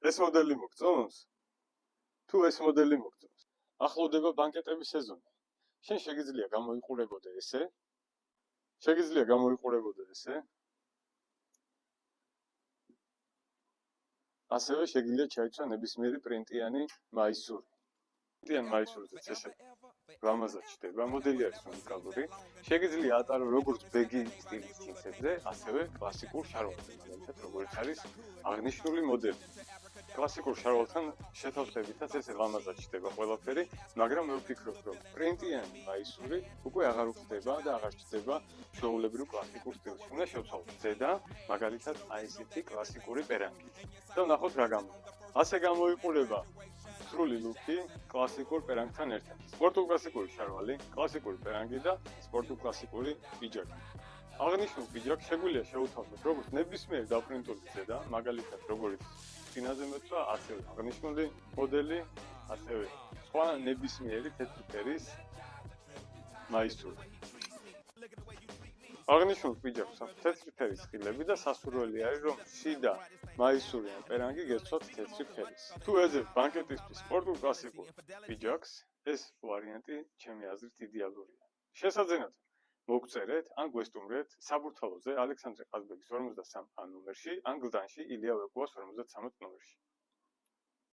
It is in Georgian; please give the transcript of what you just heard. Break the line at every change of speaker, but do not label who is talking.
ეს მოდელი მოგწონს? თუ ეს მოდელი მოგწონს, ახლოვდება ბანკეტების სეზონი. შენ შეგიძლია გამოიყურებოდე ესე. ასევე შეგიძლია ჩაიცვა ნებისმიერი პრინტიანი მაისური. პრინტიან მაისურზეც ესე ლამაზად ჩდება, მოდელი არის უნიკალური. შეგიძლია ატარო როგორც ბეგი სტილის ჯინსებზე, ასევე კლასიკურ შარვალზე, მაგალითად როგორც არის აღნიშნული მოდელი. კლასიკურ შარვალთან შეთავსებითაც ესე ლამაზად ჩდება ყველაფერი, მაგრამ მე ვფიქრობ, რომ პრინტიანი მაისური უკვე აღარ უხდება და აღარ ჩდება ჩვეულებრივ კლასიკურ სტილში. უნდა შევცვალოთ ზედა, მაგალითად აი ესეთი კლასიკური პერანგი. და ვნახოთ რა გამოდის. ასე გამოიყურება სრული ლუკი კლასიკურ პერანგთან ერთად. სპორტულ კლასიკური შარვალი, კლასიკური პერანგი და სპორტულ კლასიკური პიჯაკი. აღნიშნულ პიჯაკს შეგვიძლია შევთავაზოთ როგორც ნებისმიერი დაპრინტული ზედა, მაგალითად როგორც სპინაზე მეცვა, ასევე აღნიშნული მოდელი, ასევე სხვა ნებისმიერი თეთრი ფერის მაისური. აღნიშნულ პიჯაკს აქვს თეთრი ფერის ხილები და სასურველი არის, რომ შიდა მაისური ან პერანგი გეცვათ თეთრი ფერის. თუ ეძებ ბანკეტისთვის სპორტულ კლასიკურ პიჯაკს, ეს ვარიანტი ჩემი აზრით იდეალურია. შესაძენად მოგწერეთ ან გვესტუმრეთ საბურთალოზე ალექსანდრე ყაზბეგის 53 ნომერში ან გლდანში ილია ვეკუას 53 ნომერში.